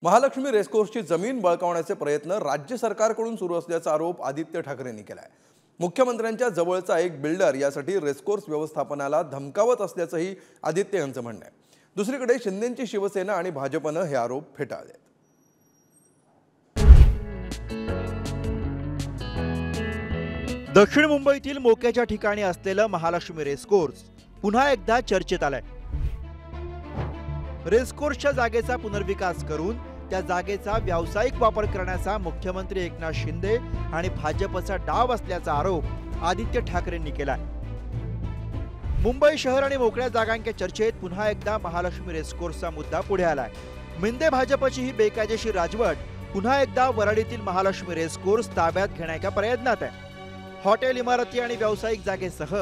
महालक्ष्मी रेसकोर्सची जमीन बळकावण्याचे प्रयत्न राज्य सरकारकडून सुरू असल्याचा आरोप आदित्य ठाकरेंनी केलाय। मुख्यमंत्र्यांच्या जवळचा एक बिल्डर यासाठी रेसकोर्स व्यवस्थापनाला धमकावत असल्याचंही आदित्य यांचं म्हणणं आहे। दुसरीकडे शिंदेंची शिवसेना आणि भाजपनं हे आरोप फेटाळले। दक्षिण मुंबईतील मोक्याच्या ठिकाणी असलेलं महालक्ष्मी रेसकोर्स पुन्हा एकदा चर्चेत आलंय। रेसकोर्सच्या जागेचा पुनर्विकास करून त्या जागेचा व्यावसायिक वापर करण्याचा मुख्यमंत्री एकनाथ शिंदे आणि भाजपचा डाव असल्याचा आरोप आदित्य ठाकरेंनी केलाय। मुंबई शहर आणि मोकळ्या जागांच्या चर्चेत पुन्हा एकदा महालक्ष्मी रेसकोर्सचा मुद्दा पुढे आलाय। मिंदे भाजपची ही बेकायदेशीर राजवट पुन्हा एकदा वराडीतील महालक्ष्मी रेसकोर्स ताब्यात घेण्याच्या प्रयत्नात आहे। हॉटेल, इमारती आणि व्यावसायिक जागेसह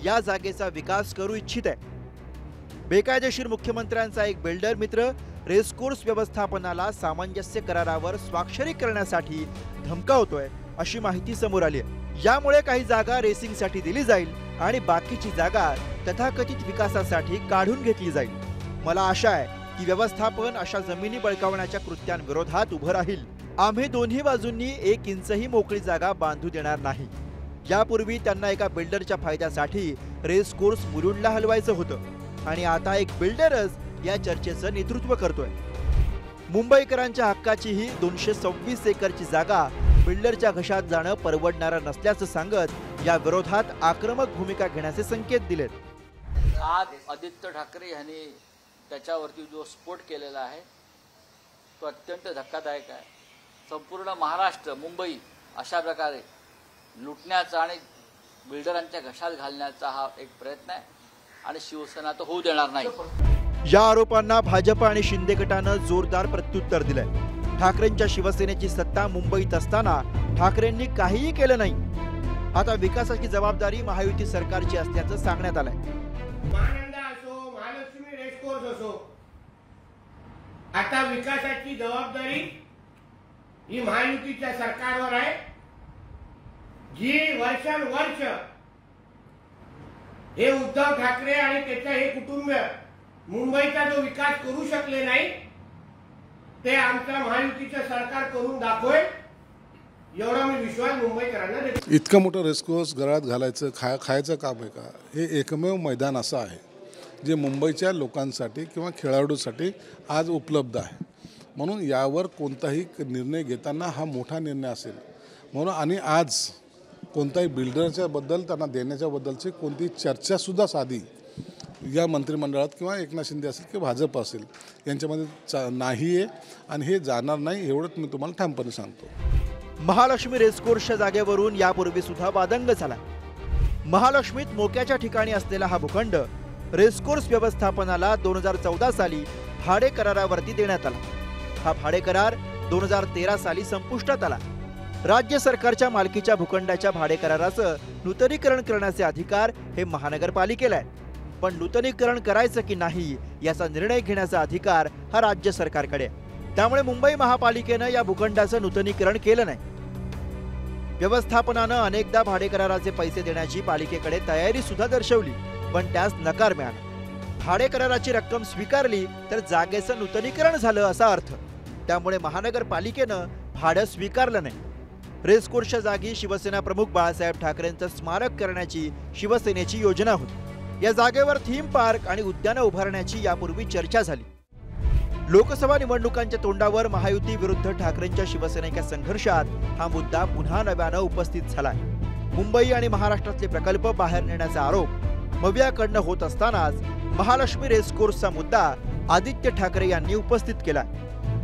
या जागेचा विकास करू इच्छित आहे। बेकायदेशीर मुख्यमंत्र्यांचा एक बिल्डर मित्र रेसकोर्स व्यवस्थापनाला सामंजस्य करारावर स्वाक्षरी करण्यासाठी धमकावतोय अशी माहिती समोर आली आहे। यामुळे काही जागा रेसिंगसाठी दिली जाईल आणि बाकीची जागा तथाकथित विकासासाठी काढून घेतली जाईल। मला आशा आहे की व्यवस्थापन अशा जमिनी बळकावण्याच्या कृत्यांविरोधात उभं राहील। आम्ही दोन्ही बाजूंनी 1 इंचही मोकळी जागा बांधू देणार नाही। यापूर्वी त्यांना एका बिल्डरच्या फायद्यासाठी रेसकोर्स मुलुंडला हलवायचं होतं आणि आता एक बिल्डरच या चर्चेचं नेतृत्व करतोय। मुंबईकरांच्या हक्काची ही 226 एकरची जागा बिल्डरच्या घशात जाणं परवडणारं नसल्याचं सांगत या विरोधात आक्रमक भूमिका घेण्याचे संकेत दिलेत। आज आदित्य ठाकरे यांनी त्याच्यावरती जो स्फोट केलेला आहे तो अत्यंत धक्कादायक आहे। संपूर्ण महाराष्ट्र, मुंबई अशा प्रकारे लुटण्याचा आणि बिल्डरांच्या घशात घालण्याचा हा एक प्रयत्न आहे आणि शिवसेना तो होऊ देणार नाही। या आरोपांना भाजप आणि शिंदे गटानं जोरदार प्रत्युत्तर दिलंय। ठाकरेंच्या शिवसेनेची सत्ता मुंबईत असताना ठाकरेंनी काहीही केलं नाही। आता विकासाची जबाबदारी महायुती सरकारची असल्याचं सांगण्यात आलंय। महानंदा असो, महालक्ष्मी रेसकोर्स असो, आता विकासाची जबाबदारी ही महायुतीच्या सरकारवर आहे। जी वर्षानुवर्ष हे उद्धव ठाकरे आणि त्याचा हे कुटुंब मुंबईचा जो विकास करू शकले नाही ते आमच्या महायुतीचं सरकार करून दाखवेल एवढा मी विश्वास मुंबईकरांना देतो। इतकं मोठं रेसकोर्स घरात घालायचं खायचं काम आहे का? हे एकमेव मैदान असं आहे जे मुंबईच्या लोकांसाठी किंवा खेळाडूंसाठी आज उपलब्ध आहे। म्हणून यावर कोणताही निर्णय घेताना हा मोठा निर्णय असेल म्हणून आणि आज कोणताही बिल्डरच्या बद्दल त्यांना देण्याच्या बद्दलची कोणती चर्चासुद्धा साधी या मंत्रिमंडळात किंवा एकनाथ शिंदे असेल किंवा भाजप असेल यांच्यामध्ये नाही आहे आणि हे जाणार नाही एवढंच मी तुम्हाला ठामपणे सांगतो। महालक्ष्मी रेसकोर्सच्या जागेवरून यापूर्वी सुद्धा वादंग झाला। महालक्ष्मीत मोक्याच्या ठिकाणी असलेला हा भूखंड रेसकोर्स व्यवस्थापनाला 2014 साली भाडे करारावरती देण्यात आला। हा भाडे करार 2013 साली संपुष्टात आला। राज्य सरकारच्या मालकीच्या भूखंडाच्या भाडे कराराचं नूतनीकरण करण्याचे अधिकार हे महानगरपालिकेला आहेत, पण नूतनीकरण करायचं की नाही याचा निर्णय घेण्याचा अधिकार हा राज्य सरकारकडे आहे। त्यामुळे मुंबई महापालिकेनं या भूखंडाचं नूतनीकरण केलं नाही। व्यवस्थापनानं अनेकदा भाडे कराराचे पैसे देण्याची पालिकेकडे तयारी सुद्धा दर्शवली, पण त्यास नकार मिळाला। भाडे कराराची रक्कम स्वीकारली तर जागेचं नूतनीकरण झालं असा अर्थ। त्यामुळे महानगरपालिकेनं भाडं स्वीकारलं नाही। रेसकोर्सच्या जागी शिवसेना प्रमुख बाळासाहेब ठाकरेंचं स्मारक करण्याची शिवसेनेची योजना होती। या जागेवर थीम पार्क आणि उद्यानं उभारण्याची यापूर्वी चर्चा झाली। लोकसभा निवडणुकांच्या तोंडावर महायुती विरुद्ध ठाकरेंच्या शिवसेनेच्या संघर्षात हा मुद्दा पुन्हा नव्यानं उपस्थित झालाय। मुंबई आणि महाराष्ट्रातले प्रकल्प बाहेर नेण्याचा आरोप मवियाकडनं होत असतानाच महालक्ष्मी रेसकोर्सचा मुद्दा आदित्य ठाकरे यांनी उपस्थित केला।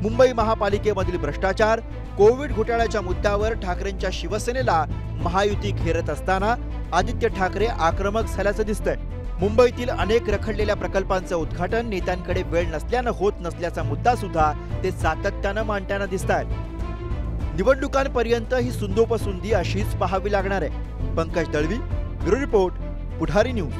मुंबई महापालिकेमधील भ्रष्टाचार, कोविड घोटाळ्याच्या मुद्द्यावर ठाकरेंच्या शिवसेनेला महायुती घेरत असताना आदित्य ठाकरे आक्रमक झाल्याचं दिसतंय। मुंबईतील अनेक रखडलेल्या प्रकल्पांचं उद्घाटन नेत्यांकडे वेळ नसल्यानं होत नसल्याचा मुद्दा सुद्धा ते सातत्यानं मांडताना दिसतायत। निवडणुकांपर्यंत ही सुंदोपसुंदी अशीच पाहावी लागणार आहे। पंकज दळवी, ब्युरो रिपोर्ट, पुढारी न्यूज।